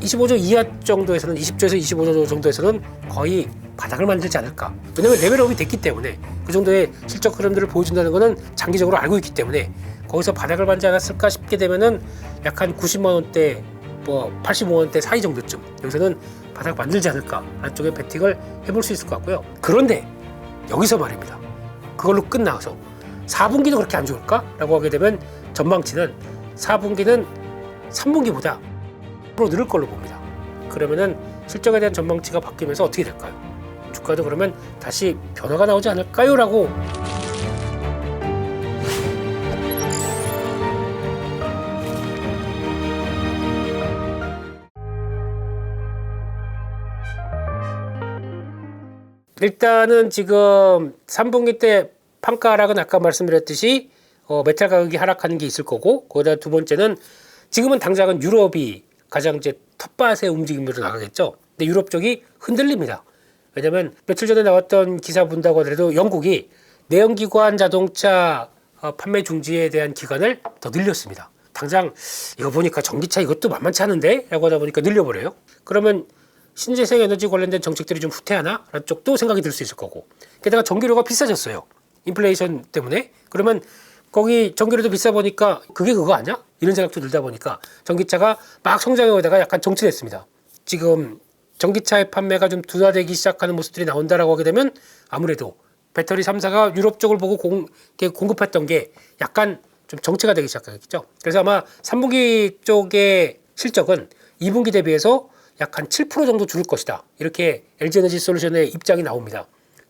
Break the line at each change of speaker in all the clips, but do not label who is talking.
25조 이하 정도에서는 20조에서 25조 정도에서는 거의 바닥을 만들지 않을까. 왜냐면 레벨업이 됐기 때문에 그 정도의 실적 흐름들을 보여준다는 것은 장기적으로 알고 있기 때문에 거기서 바닥을 만지 않았을까 싶게 되면은 약 한 90만 원대, 뭐 85만 원대 사이 정도쯤 여기서는 바닥 만들지 않을까 안쪽에 베팅을 해볼 수 있을 것 같고요. 그런데 여기서 말입니다. 그걸로 끝나서 4분기도 그렇게 안 좋을까라고 하게 되면 전망치는 4분기는 3분기보다 늘을 걸로 봅니다. 그러면은 실적에 대한 전망치가 바뀌면서 어떻게 될까요? 주가도 그러면 다시 변화가 나오지 않을까요? 라고 일단은 지금 3분기 때 판가 하락은 아까 말씀드렸듯이 메탈 가격이 하락하는 게 있을 거고, 거기다 두 번째는 지금은 당장은 유럽이 가장 이제 텃밭의 움직임으로 나가겠죠. 근데 유럽 쪽이 흔들립니다. 왜냐면 며칠 전에 나왔던 기사 본다고 하더라도 영국이 내연기관 자동차 판매 중지에 대한 기간을 더 늘렸습니다. 당장 이거 보니까 전기차 이것도 만만치 않은데? 라고 하다 보니까 늘려버려요. 그러면 신재생 에너지 관련된 정책들이 좀 후퇴하나? 라는 쪽도 생각이 들 수 있을 거고. 게다가 전기료가 비싸졌어요. 인플레이션 때문에. 그러면 거기 전기료도 비싸 보니까 그게 그거 아니야? 이런 생각도 들다 보니까 전기차가 막 성장해 오다가 약간 정체됐습니다. 지금 전기차의 판매가 좀 둔화되기 시작하는 모습들이 나온다라고 하게 되면 아무래도 배터리 3사가 유럽 쪽을 보고 공급했던 게 약간 좀 정체가 되기 시작하겠죠. 그래서 아마 3분기 쪽의 실적은 2분기 대비해서 약 한 7% 정도 줄을 것이다. 이렇게 LG에너지 솔루션의 입장이 나옵니다.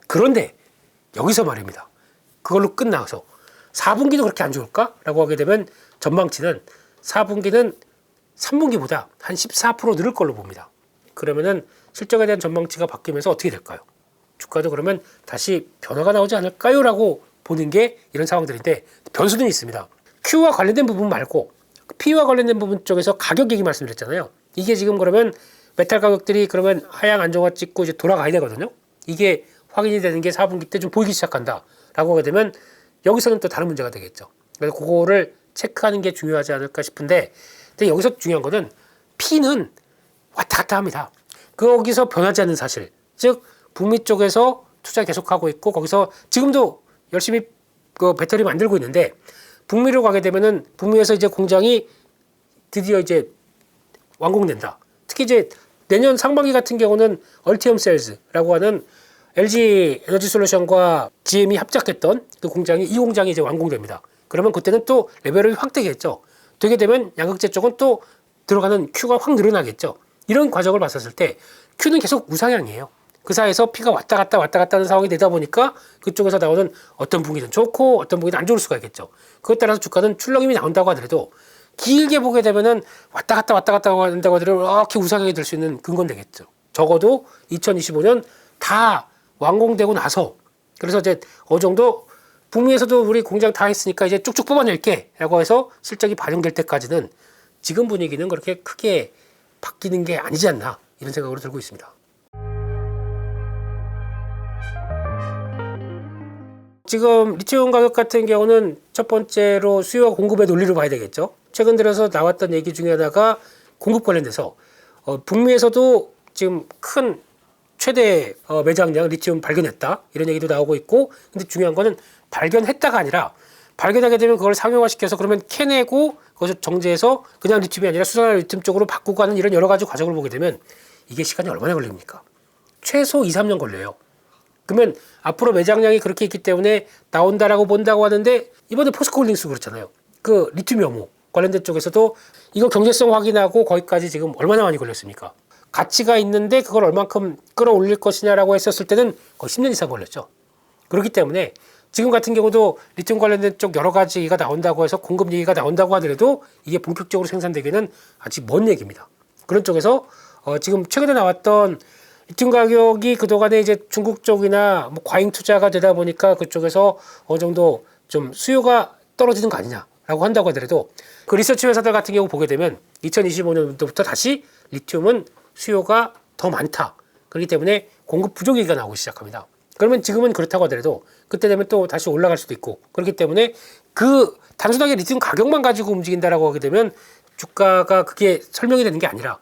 그런데 여기서 말입니다. 그걸로 끝나서 4분기도 그렇게 안 좋을까? 라고 하게 되면 전망치는 4분기는 3분기보다 한 14% 늘을 걸로 봅니다. 그러면은 실적에 대한 전망치가 바뀌면서 어떻게 될까요? 주가도 그러면 다시 변화가 나오지 않을까요? 라고 보는 게 이런 상황들인데 변수는 있습니다. Q와 관련된 부분 말고 P와 관련된 부분 쪽에서 가격 얘기 말씀드렸잖아요. 이게 지금 그러면 메탈 가격들이 그러면 하향 안정화 찍고 이제 돌아가야 되거든요. 이게 확인이 되는 게 4분기 때 좀 보이기 시작한다 라고 하게 되면 여기서는 또 다른 문제가 되겠죠. 그래서 그거를 체크하는 게 중요하지 않을까 싶은데, 근데 여기서 중요한 거는 P는 왔다 갔다 합니다. 거기서 변하지 않는 사실, 즉 북미 쪽에서 투자 계속하고 있고 거기서 지금도 열심히 그 배터리 만들고 있는데 북미로 가게 되면은 북미에서 이제 공장이 드디어 이제 완공된다. 특히 이제 내년 상반기 같은 경우는 얼티엄 셀즈라고 하는 LG 에너지 솔루션과 GM이 합작했던 그 공장이 이 공장이 이제 완공됩니다. 그러면 그때는 또 레벨업이 확 되겠죠. 되게 되면 양극재 쪽은 또 들어가는 Q가 확 늘어나겠죠. 이런 과정을 봤었을 때 Q는 계속 우상향이에요. 그 사이에서 P가 왔다 갔다 하는 상황이 되다 보니까 그쪽에서 나오는 어떤 분기는 좋고 어떤 분기는 안 좋을 수가 있겠죠. 그것 따라서 주가는 출렁임이 나온다고 하더라도 길게 보게 되면은 왔다 갔다 한다고 하더라도 이렇게 우상향이 될 수 있는 근거는 되겠죠. 적어도 2025년 다 완공되고 나서, 그래서 이제 어느 정도 북미에서도 우리 공장 다 했으니까 이제 쭉쭉 뽑아낼게 라고 해서 실적이 반영될 때까지는 지금 분위기는 그렇게 크게 바뀌는 게 아니지 않나, 이런 생각으로 들고 있습니다. 지금 리튬 가격 같은 경우는 첫 번째로 수요와 공급의 논리로 봐야 되겠죠. 최근 들어서 나왔던 얘기 중에 하나가 공급 관련돼서 북미에서도 지금 큰 최대 매장량 리튬 발견했다, 이런 얘기도 나오고 있고, 근데 중요한 거는 발견했다가 아니라 발견하게 되면 그걸 상용화시켜서 그러면 캐내고 그것을 정제해서 그냥 리튬이 아니라 수산화 리튬 쪽으로 바꾸고 하는 이런 여러 가지 과정을 보게 되면 이게 시간이 얼마나 걸립니까? 최소 2, 3년 걸려요. 그러면 앞으로 매장량이 그렇게 있기 때문에 나온다라고 본다고 하는데, 이번에 포스코홀딩스 그렇잖아요. 그 리튬 염호 관련된 쪽에서도 이거 경제성 확인하고 거기까지 지금 얼마나 많이 걸렸습니까? 가치가 있는데 그걸 얼만큼 끌어올릴 것이냐라고 했었을 때는 거의 10년 이상 걸렸죠. 그렇기 때문에 지금 같은 경우도 리튬 관련된 쪽 여러 가지가 나온다고 해서 공급 얘기가 나온다고 하더라도 이게 본격적으로 생산되기는 아직 먼 얘기입니다. 그런 쪽에서 지금 최근에 나왔던 리튬 가격이 그동안에 이제 중국 쪽이나 뭐 과잉 투자가 되다 보니까 그쪽에서 어느 정도 좀 수요가 떨어지는 거 아니냐라고 한다고 하더라도 그 리서치 회사들 같은 경우 보게 되면 2025년부터 다시 리튬은 수요가 더 많다. 그렇기 때문에 공급 부족 얘기가 나오기 시작합니다. 그러면 지금은 그렇다고 하더라도 그때 되면 또 다시 올라갈 수도 있고, 그렇기 때문에 그 단순하게 리튬 가격만 가지고 움직인다라고 하게 되면 주가가 그게 설명이 되는 게 아니라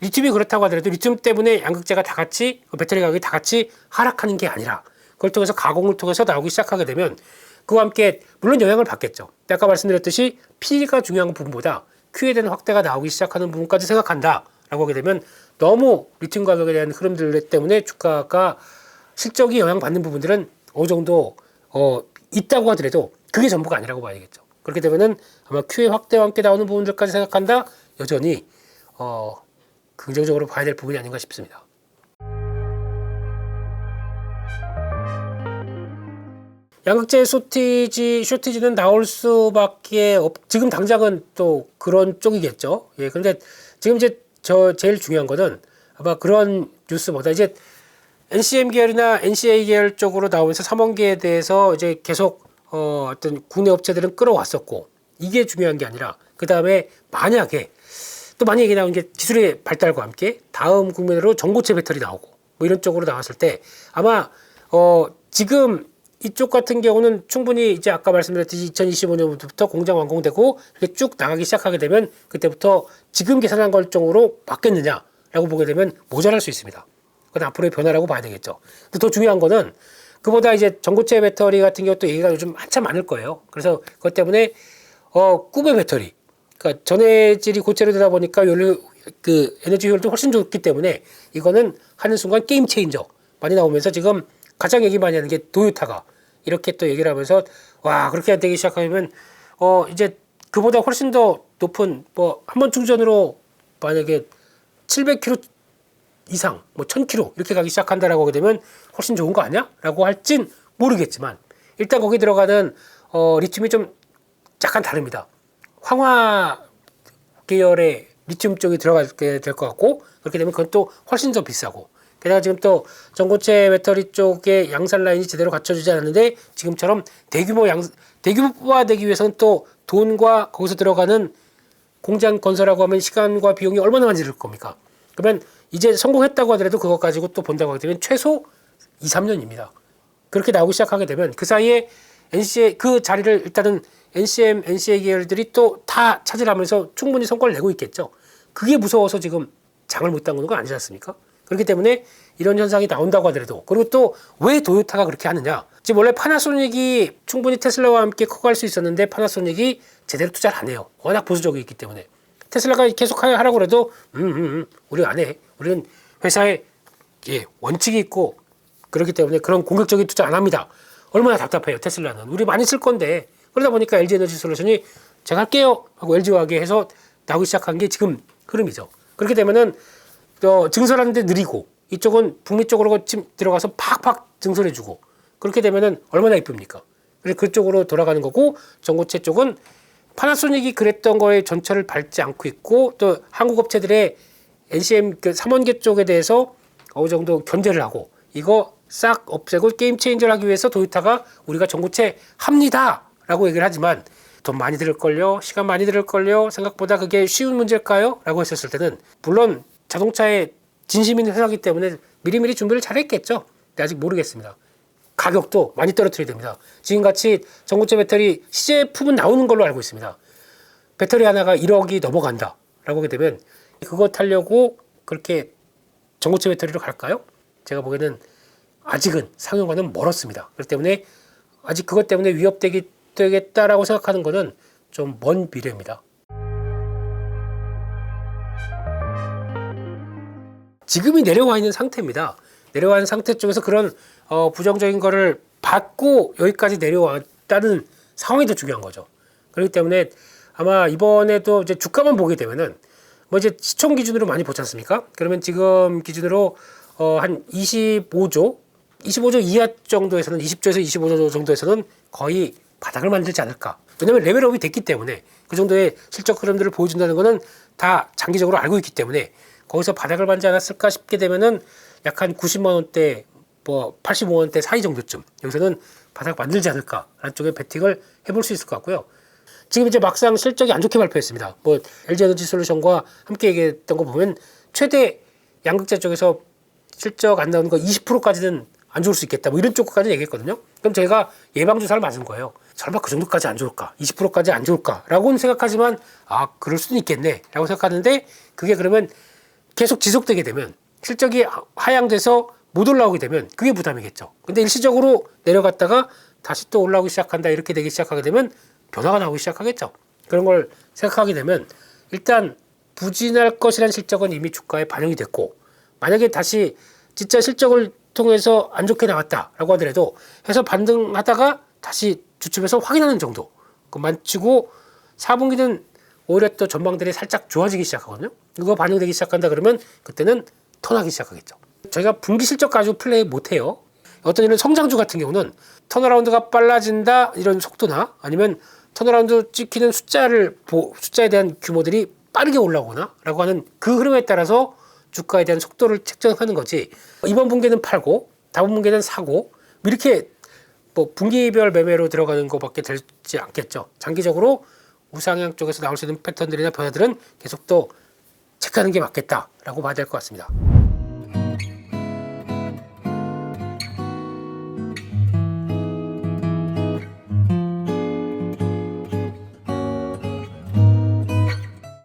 리튬이 그렇다고 하더라도 리튬 때문에 양극재가 다 같이 배터리 가격이 다 같이 하락하는 게 아니라 그걸 통해서 가공을 통해서 나오기 시작하게 되면 그와 함께 물론 영향을 받겠죠. 아까 말씀드렸듯이 P가 중요한 부분보다 Q에 대한 확대가 나오기 시작하는 부분까지 생각한다라고 하게 되면 너무 리튬 가격에 대한 흐름들 때문에 주가가 실적이 영향받는 부분들은 어느 정도 있다고 하더라도 그게 전부가 아니라고 봐야겠죠. 그렇게 되면은 아마 Q의 확대와 함께 나오는 부분들까지 생각한다 여전히 긍정적으로 봐야 될 부분이 아닌가 싶습니다. 양극재 쇼티지는 나올 수밖에 지금 당장은 또 그런 쪽이겠죠. 예, 그런데 지금 이제 제일 중요한 거는 아마 그런 뉴스보다 이제 NCM 계열이나 NCA 계열 쪽으로 나오면서 3원기에 대해서 이제 계속 어떤 국내 업체들은 끌어왔었고 이게 중요한 게 아니라 그 다음에 만약에 또 많이 얘기 나온 게 기술의 발달과 함께 다음 국면으로 전고체 배터리 나오고 뭐 이런 쪽으로 나왔을 때 아마 지금 이쪽 같은 경우는 충분히 이제 아까 말씀드렸듯이 2025년부터 공장 완공되고 이렇게 쭉 나가기 시작하게 되면 그때부터 지금 계산한 걸 정도로 맞겠느냐라고 보게 되면 모자랄 수 있습니다. 그건 앞으로의 변화라고 봐야 되겠죠. 근데 더 중요한 거는 그보다 이제 전고체 배터리 같은 경우 또 얘기가 요즘 한참 많을 거예요. 그래서 그것 때문에 꾸베 배터리, 그러니까 전해질이 고체로 되다 보니까 그 에너지 효율도 훨씬 좋기 때문에 이거는 하는 순간 게임 체인저 많이 나오면서 지금 가장 얘기 많이 하는 게 도요타가 이렇게 또 얘기를 하면서 와 그렇게 되기 시작하면 이제 그보다 훨씬 더 높은 뭐 한 번 충전으로 만약에 700km 이상 뭐 1000km 이렇게 가기 시작한다라고 하게 되면 훨씬 좋은 거 아니야? 라고 할진 모르겠지만 일단 거기 들어가는 리튬이 좀 약간 다릅니다. 황화 계열의 리튬 쪽이 들어가게 될 것 같고 그렇게 되면 그건 또 훨씬 더 비싸고 게다가 지금 또 전고체 배터리 쪽에 양산 라인이 제대로 갖춰지지 않았는데 지금처럼 대규모화되기 위해서는 또 돈과 거기서 들어가는 공장 건설하고 하면 시간과 비용이 얼마나 많이 들 겁니까? 그러면 이제 성공했다고 하더라도 그것 가지고 또 본다고 하게 되면 최소 2, 3년입니다. 그렇게 나오기 시작하게 되면 그 사이에 NCA 그 자리를 일단은 NCM, NCA 계열들이 또 다 차지하면서 충분히 성과를 내고 있겠죠. 그게 무서워서 지금 장을 못 담그는 건 아니지 않습니까? 그렇기 때문에 이런 현상이 나온다고 하더라도 그리고 또 왜 도요타가 그렇게 하느냐? 지금 원래 파나소닉이 충분히 테슬라와 함께 커갈 수 있었는데 파나소닉이 제대로 투자를 안 해요. 워낙 보수적이기 때문에 테슬라가 계속 하라고 해도 우리 안 해. 우리는 회사에 원칙이 있고 그렇기 때문에 그런 공격적인 투자 안 합니다. 얼마나 답답해요. 테슬라는 우리 많이 쓸 건데 그러다 보니까 LG에너지 솔루션이 제가 할게요 하고 LG화학에 해서 나오기 시작한 게 지금 흐름이죠. 그렇게 되면은 증설하는데 느리고 이쪽은 북미 쪽으로 들어가서 팍팍 증설해주고 그렇게 되면은 얼마나 이쁩니까? 그래서 그쪽으로 돌아가는 거고 전고체 쪽은 파나소닉이 그랬던 거에 전철을 밟지 않고 있고 또 한국 업체들의 NCM 그 3원계 쪽에 대해서 어느 정도 견제를 하고 이거 싹 없애고 게임 체인저를 하기 위해서 도요타가 우리가 전고체 합니다 라고 얘기를 하지만 돈 많이 들을걸요 시간 많이 들을걸요 생각보다 그게 쉬운 문제일까요? 라고 했었을 때는 물론 자동차에 진심 있는 회사이기 때문에 미리미리 준비를 잘했겠죠. 근데 아직 모르겠습니다. 가격도 많이 떨어뜨려야 됩니다. 지금같이 전고체 배터리 시제품은 나오는 걸로 알고 있습니다. 배터리 하나가 1억이 넘어간다 라고 하게 되면 그거 타려고 그렇게 전고체 배터리로 갈까요? 제가 보기에는 아직은 상용화는 멀었습니다. 그렇기 때문에 아직 그것 때문에 위협되겠다라고 생각하는 것은 좀 먼 미래입니다. 지금이 내려와 있는 상태입니다. 내려와 있는 상태 쪽에서 그런 부정적인 거를 받고 여기까지 내려왔다는 상황이 더 중요한 거죠. 그렇기 때문에 아마 이번에도 이제 주가만 보게 되면은 뭐 이제 시총 기준으로 많이 보지 않습니까? 그러면 지금 기준으로 한 25조 이하 정도에서는 20조에서 25조 정도에서는 거의 바닥을 만들지 않을까. 왜냐하면 레벨업이 됐기 때문에 그 정도의 실적 흐름들을 보여준다는 것은 다 장기적으로 알고 있기 때문에 거기서 바닥을 만지 않았을까 싶게 되면은 약 한 90만 원대, 뭐 85만 원대 사이 정도쯤 여기서는 바닥 만들지 않을까라는 쪽에 베팅을 해볼 수 있을 것 같고요. 지금 이제 막상 실적이 안 좋게 발표했습니다. 뭐 LG에너지 솔루션과 함께 얘기했던 거 보면 최대 양극재 쪽에서 실적 안 나오는 거 20%까지는 안 좋을 수 있겠다. 뭐 이런 쪽까지 얘기했거든요. 그럼 제가 예방주사를 맞은 거예요. 설마 그 정도까지 안 좋을까? 20%까지 안 좋을까? 라고는 생각하지만 그럴 수도 있겠네. 라고 생각하는데 그게 그러면 계속 지속되게 되면 실적이 하향돼서 못 올라오게 되면 그게 부담이겠죠. 근데 일시적으로 내려갔다가 다시 또 올라오기 시작한다 이렇게 되기 시작하게 되면 변화가 나오기 시작하겠죠. 그런 걸 생각하게 되면 일단 부진할 것이라는 실적은 이미 주가에 반영이 됐고 만약에 다시 진짜 실적을 통해서 안 좋게 나왔다라고 하더라도 해서 반등하다가 다시 주춤해서 확인하는 정도 그만 치고 4분기는 오히려 또 전망들이 살짝 좋아지기 시작하거든요. 이거 반영되기 시작한다 그러면 그때는 턴하기 시작하겠죠. 저희가 분기 실적 가지고 플레이 못해요. 어떤 이런 성장주 같은 경우는 턴어라운드가 빨라진다 이런 속도나 아니면 턴어라운드 찍히는 숫자에 대한 규모들이 빠르게 올라오거나 라고 하는 그 흐름에 따라서 주가에 대한 속도를 책정하는 거지 이번 분기는 팔고 다음 분기는 사고 이렇게 뭐 분기별 매매로 들어가는 것밖에 되지 않겠죠. 장기적으로 우상향 쪽에서 나올 수 있는 패턴들이나 변화들은 계속 또 체크하는 게 맞겠다라고 봐야 될 것 같습니다.